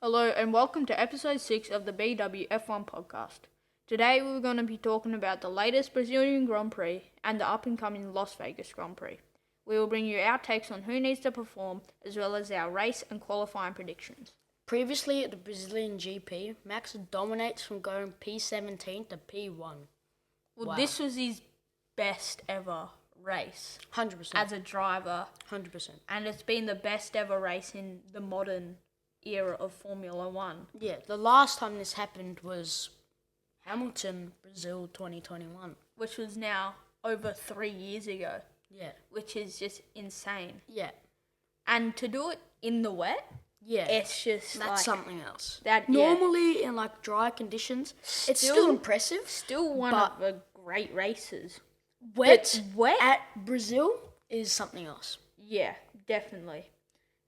Hello and welcome to episode 6 of the BWF1 podcast. Today we're going to be talking about the latest Brazilian Grand Prix and the up-and-coming Las Vegas Grand Prix. We will bring you our takes on who needs to perform as well as our race and qualifying predictions. Previously at the Brazilian GP, Max dominates from going P17 to P1. Wow. This was his best ever race. 100%. As a driver. 100%. And it's been the best ever race in the modern era of Formula 1. Yeah, the last time this happened was Hamilton, Brazil 2021. Which was now over 3 years ago. Yeah. Which is just insane. Yeah. And to do it in the wet, yeah, it's just that's something else. Normally in dry conditions, it's still impressive. Still one of the great races. Wet at Brazil is something else. Yeah, definitely.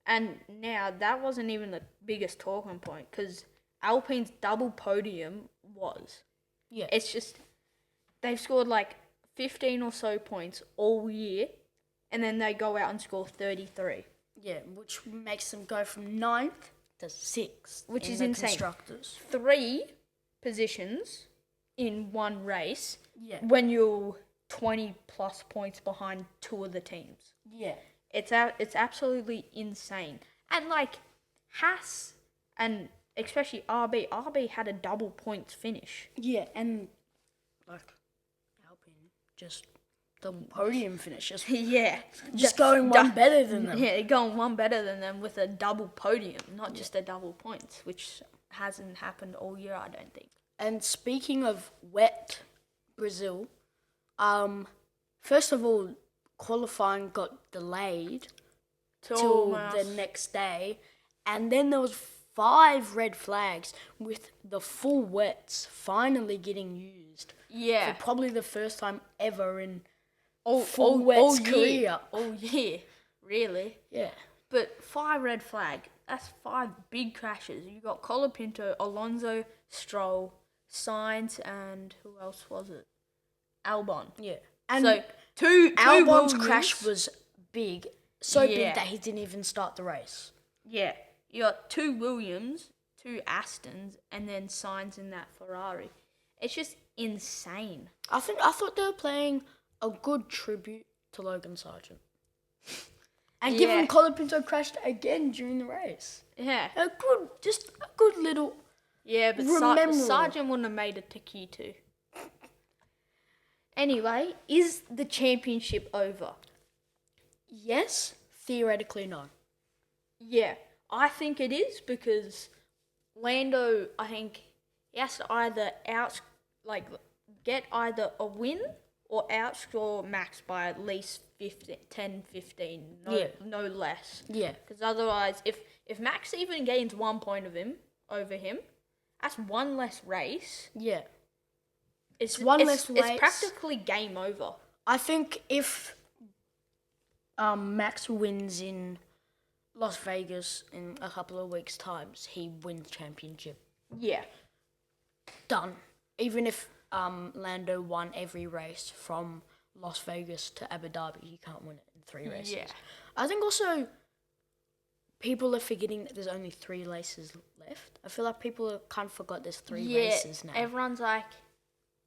And now that wasn't even the biggest talking point because Alpine's double podium was. Yeah. It's just they've scored 15 or so points all year, and then they go out and score 33. Yeah, which makes them go from 9th to 6th. Which is insane. Constructors. 3 positions in one race. Yeah. When you're 20 plus points behind 2 of the teams. Yeah. It's absolutely insane. And Haas and especially RB had a double points finish. Yeah, and Alpine just double podium finish. Yeah. Just going one better than them. Yeah, going one better than them with a double podium, not just a double points, which hasn't happened all year, I don't think. And speaking of wet Brazil, first of all, qualifying got delayed till the next day, and then there was 5 red flags with the full wets finally getting used. Yeah, for probably the first time ever in full wets career. All year, really. Yeah, but 5 red flag. That's 5 big crashes. You got Colapinto, Alonso, Stroll, Sainz, and who else was it? Albon. Yeah, and so two Albon's Williams. crash was big, big that he didn't even start the race. Yeah, you got 2 Williams, 2 Astons, and then Sainz in that Ferrari. It's just insane. I thought they were playing a good tribute to Logan Sargent. And given Colapinto crashed again during the race. Yeah. A good little. Yeah, but Sargent wouldn't have made it to Q2. Anyway, is the championship over? Yes, theoretically no. Yeah, I think it is because Lando, I think he has to either get either a win or outscore Max by at least 10-15, no less. Yeah. Because otherwise, if Max even gains 1 point over him, that's 1 less race. Yeah. It's less race. It's practically game over. I think if Max wins in Las Vegas in a couple of weeks' times, he wins championship. Yeah. Done. Even if Lando won every race from Las Vegas to Abu Dhabi, he can't win it in 3 races. Yeah. I think also people are forgetting that there's only 3 races left. I feel like people have kind of forgot there's 3 races now. Everyone's like,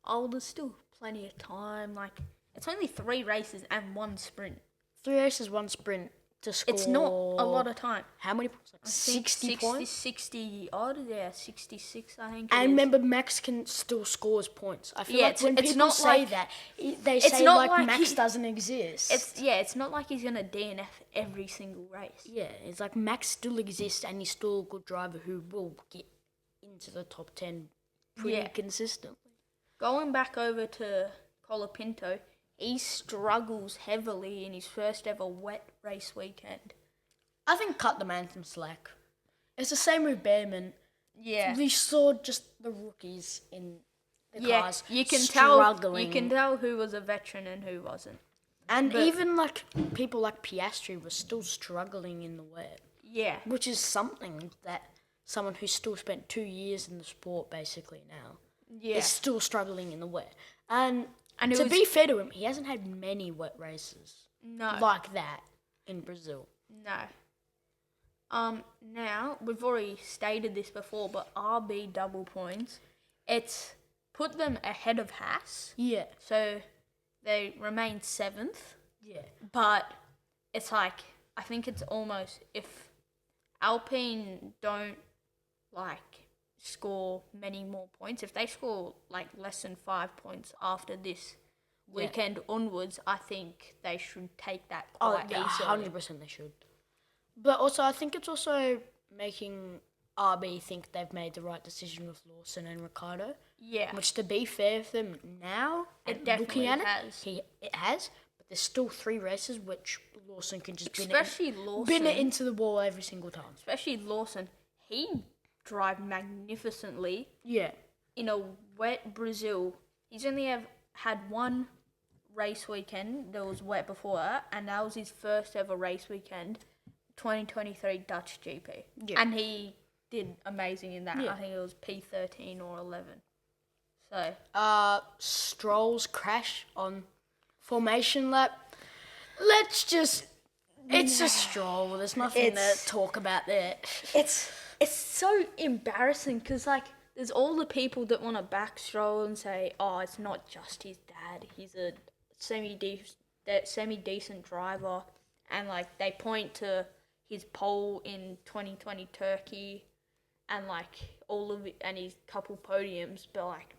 oh, there's still plenty of time. It's only 3 races and 1 sprint. 3 races, 1 sprint to score. It's not a lot of time. How many points? 60 points? 60 odd, 66 I think. And remember, Max can still score his points. I feel like when people say that, they say Max doesn't exist. It's not like he's going to DNF every single race. Yeah, it's like Max still exists and he's still a good driver who will get into the top 10 pretty consistently. Going back over to Colapinto, he struggles heavily in his first ever wet race weekend. I think cut the man some slack. It's the same with Behrman. Yeah. We saw just the rookies in the cars you can struggling. You can tell who was a veteran and who wasn't. And even people like Piastri were still struggling in the wet. Yeah. Which is something that someone who's still spent 2 years in the sport basically now is still struggling in the wet. And to be fair to him, he hasn't had many wet races like that in Brazil. No. Now we've already stated this before, but RB double points, it's put them ahead of Haas, Yeah. so they remain 7th. Yeah. But it's like, I think it's almost, if Alpine don't score many more points, if they score less than 5 points after this weekend onwards, I think they should take that quite easily. 100% they should. But also, I think it's also making RB think they've made the right decision with Lawson and Ricardo. Yeah. Which, to be fair for them now, It definitely looking at has. it has. But there's still 3 races which Lawson can just bin it into the wall every single time. Especially Lawson, he drive magnificently. Yeah. In a wet Brazil, he's only had one race weekend that was wet before that, and that was his first ever race weekend, 2023 Dutch GP. Yeah. And he did amazing in that. Yeah. I think it was P13 or 11. So Stroll's crash on formation lap. Let's just... It's a Stroll. There's nothing to talk about there. It's so embarrassing because, there's all the people that want to back Stroll and say, oh, it's not just his dad. He's a semi-decent driver. And, they point to his pole in 2020 Turkey and, all of it, and his couple podiums. But,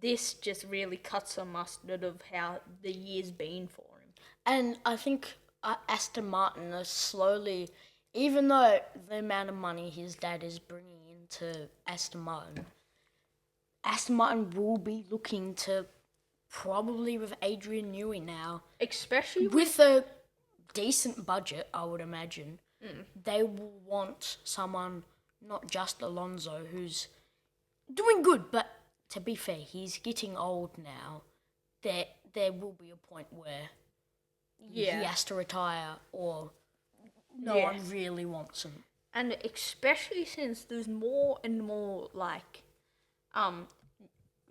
this just really cuts the mustard of how the year's been for him. And I think Aston Martin are slowly, even though the amount of money his dad is bringing into Aston Martin will be looking to, probably with Adrian Newey now, especially with a decent budget, I would imagine, they will want someone, not just Alonso, who's doing good, but to be fair, he's getting old now. There will be a point where he has to retire, or no one really wants him. And especially since there's more and more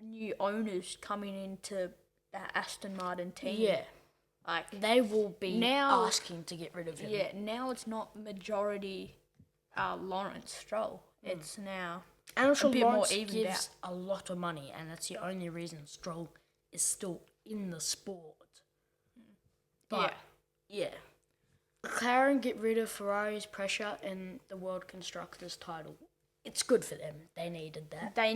new owners coming into the Aston Martin team. Yeah. They will be now asking to get rid of him. Yeah, now it's not majority Lawrence Stroll. It's now and also a bit Lawrence more evened gives out. a lot of money, and that's the only reason Stroll is still in the sport. But, yeah. McLaren get rid of Ferrari's pressure in the World Constructors title. It's good for them. They needed that. They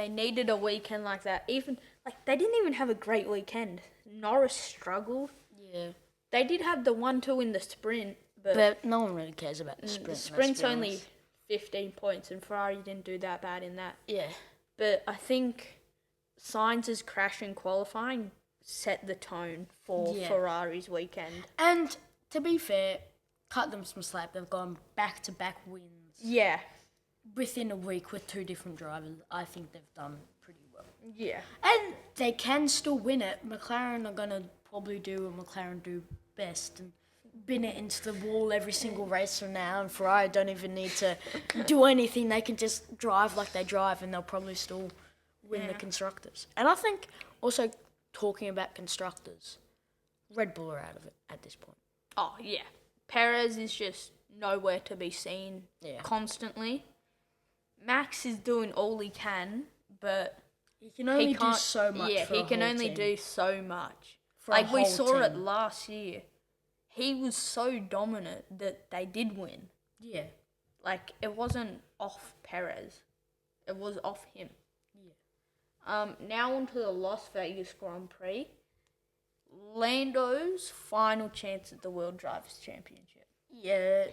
needed a weekend like that. Even they didn't even have a great weekend. Norris struggled. Yeah. They did have the 1-2 in the sprint, but no one really cares about the sprint. The sprint's only 15 points, and Ferrari didn't do that bad in that. Yeah. But I think Sainz's crash in qualifying set the tone for Ferrari's weekend. And to be fair, cut them some slack. They've gone back-to-back wins. Yeah. Within a week with 2 different drivers. I think they've done pretty well. Yeah. And they can still win it. McLaren are going to probably do what McLaren do best and bin it into the wall every single race from now. And Ferrari don't even need to do anything. They can just drive like they drive, and they'll probably still win the Constructors. And I think also talking about Constructors, Red Bull are out of it at this point. Oh, yeah. Perez is just nowhere to be seen constantly. Max is doing all he can, but he can only do so much. Yeah, he can only do so much. We saw it last year. He was so dominant that they did win. Yeah. It wasn't off Perez. It was off him. Yeah. Now on to the Las Vegas Grand Prix. Lando's final chance at the World Drivers' Championship. Yeah.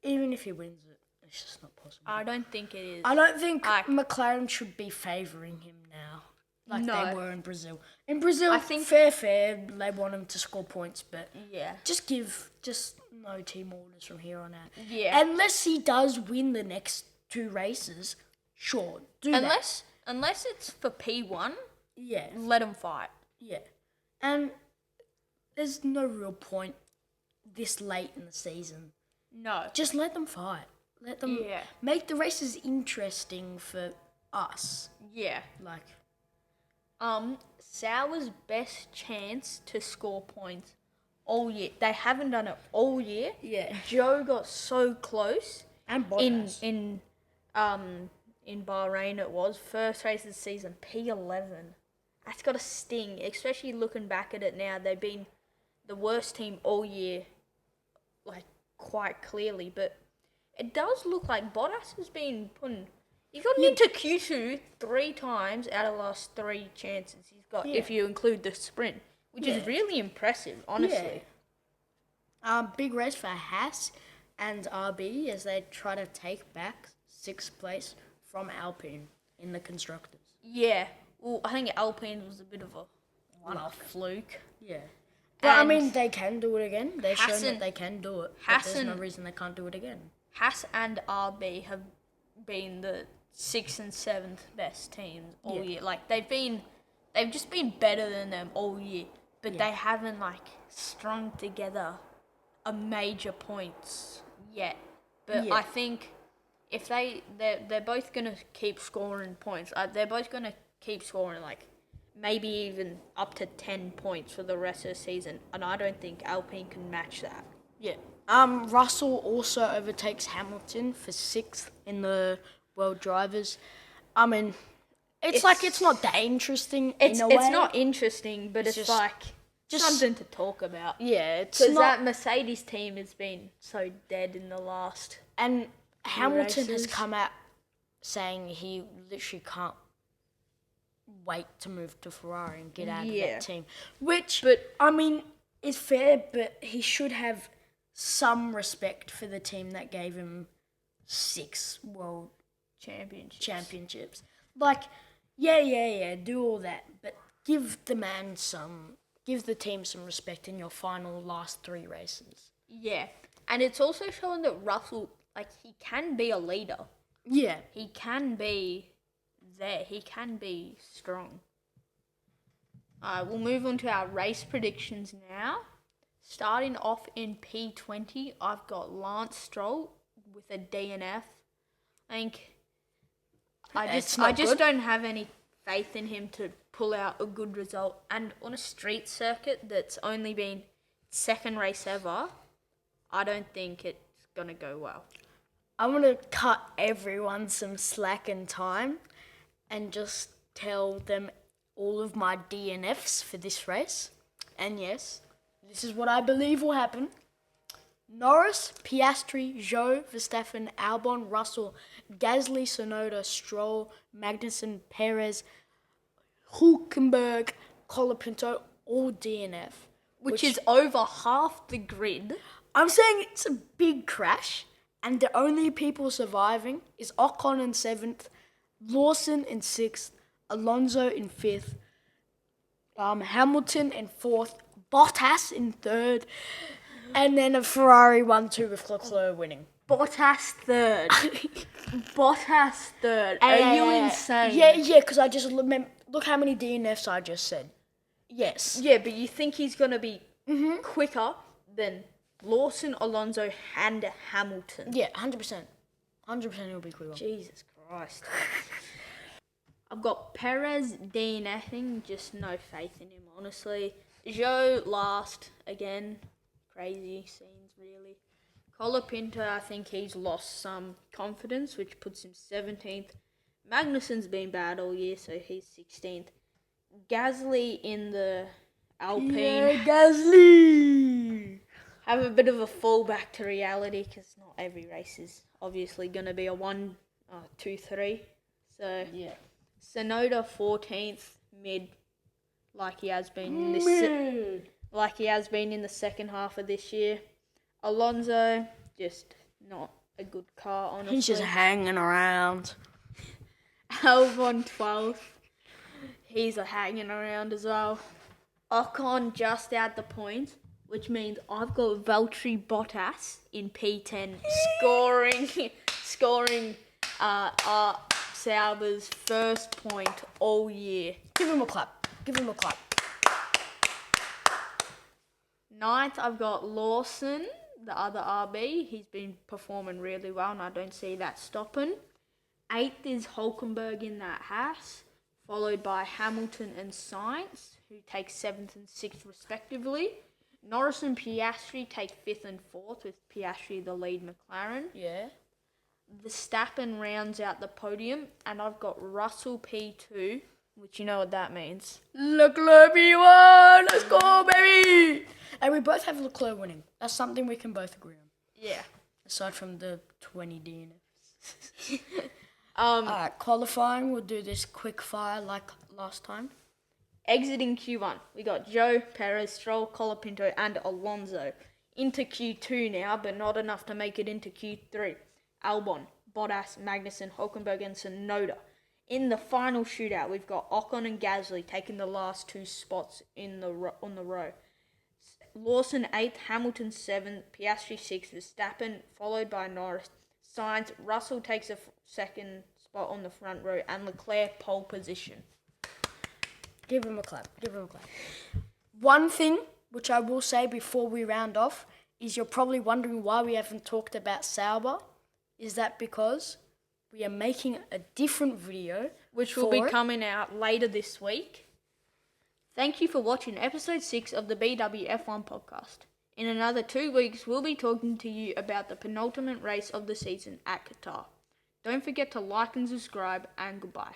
Even if he wins it, it's just not possible. I don't think it is. I don't think McLaren should be favouring him now, they were in Brazil. In Brazil, I think fair, they want him to score points, but just no team orders from here on out. Yeah. Unless he does win the next 2 races, sure, do that. Unless it's for P1, yeah, let him fight. Yeah. And there's no real point this late in the season. No. Just let them fight. Let them make the races interesting for us. Yeah. Sauer's best chance to score points all year. They haven't done it all year. Yeah. Joe got so close And in Bottas. in Bahrain. It was first race of the season, P11. That's got a sting, especially looking back at it now. They've been the worst team all year, like quite clearly. But it does look like Bottas has been putting. He's gotten into Q2 3 times out of the last 3 chances he's got, if you include the sprint, which is really impressive, honestly. Big race for Haas and RB as they try to take back 6th place from Alpine in the constructors. Yeah. Well, I think Alpine was a bit of a one-off fluke. Yeah. But I And mean, they can do it again. They've shown Hassan- that they can do it. But there's no reason they can't do it again. Haas and RB have been the 6th and 7th best teams all year. Like they've just been better than them all year, but they haven't like strung together a major points yet. But I think if they're both gonna keep scoring points. They're both gonna keep scoring like maybe even up to 10 points for the rest of the season, and I don't think Alpine can match that. Yeah. Russell also overtakes Hamilton for 6th in the World Drivers. I mean, it's not that interesting in a way. It's not interesting, but it's just- like something to talk about. Yeah, it's Because not. that Mercedes team has been so dead in the last. And Hamilton has races. come out saying he literally can't wait to move to Ferrari and get out of that team. Which, I mean, is fair, but he should have some respect for the team that gave him 6 world championships. Like, yeah, do all that, but give the team some respect in your final last 3 races. Yeah, and it's also showing that Russell, like, he can be a leader. Yeah. He can be there. He can be strong. We'll move on to our race predictions now. Starting off in P20, I've got Lance Stroll with a DNF. I just don't have any faith in him to pull out a good result. And on a street circuit that's only been 2nd race ever, I don't think it's going to go well. I'm going to cut everyone some slack in time and just tell them all of my DNFs for this race. And yes, this is what I believe will happen. Norris, Piastri, Zhou, Verstappen, Albon, Russell, Gasly, Tsunoda, Stroll, Magnussen, Perez, Hülkenberg, Colapinto, all DNF. Which is over half the grid. I'm saying it's a big crash, and the only people surviving is Ocon in 7th, Lawson in 6th, Alonso in 5th, Hamilton in 4th, Bottas in 3rd, and then a Ferrari 1-2 with Leclerc winning. Bottas 3rd. Bottas 3rd. Are you insane? Yeah, because I just look how many DNFs I just said. Yes. Yeah, but you think he's going to be quicker than Lawson, Alonso, and Hamilton? Yeah, 100%. 100% he'll be quicker. Jesus Christ. I've got Perez DNFing, just no faith in him, honestly. Zhou last, again. Crazy scenes, really. Colapinto, I think he's lost some confidence, which puts him 17th. Magnussen's been bad all year, so he's 16th. Gasly in the Alpine. Yeah, Gasly! Have a bit of a fallback to reality, because not every race is obviously going to be a 1, 2, 3. So, Yeah. Tsunoda 14th, mid, like he has been in this like he has been in the second half of this year. Alonso, just not a good car, honestly. He's just hanging around. Albon 12th. He's hanging around as well. Ocon just out the point, which means I've got Valtteri Bottas in P10 scoring Sauber's first point all year. Give him a clap. 9th, I've got Lawson, the other RB. He's been performing really well, and I don't see that stopping. 8th is Hülkenberg in that Haas, followed by Hamilton and Sainz, who take 7th and 6th respectively. Norris and Piastri take 5th and 4th, with Piastri the lead McLaren. Yeah. Verstappen rounds out the podium, and I've got Russell P2, which you know what that means. Leclerc P1! Let's go, baby! And we both have Leclerc winning. That's something we can both agree on. Yeah. Aside from the 20 DNFs. Um, Qualifying, we'll do this quick fire like last time. Exiting Q1, we got Joe, Perez, Stroll, Colapinto, and Alonso. Into Q2 now, but not enough to make it into Q3. Albon, Bottas, Magnussen, Hulkenberg, and Tsunoda. In the final shootout, we've got Ocon and Gasly taking the last 2 spots on the row. Lawson 8th, Hamilton 7th, Piastri 6th, Verstappen, followed by Norris. Sainz, Russell takes a second spot on the front row, and Leclerc pole position. Give him a clap. One thing which I will say before we round off is you're probably wondering why we haven't talked about Sauber. Is that because we are making a different video, which will be coming out later this week. Thank you for watching episode 6 of the BWF1 podcast. In another 2 weeks, we'll be talking to you about the penultimate race of the season at Qatar. Don't forget to like and subscribe, and goodbye.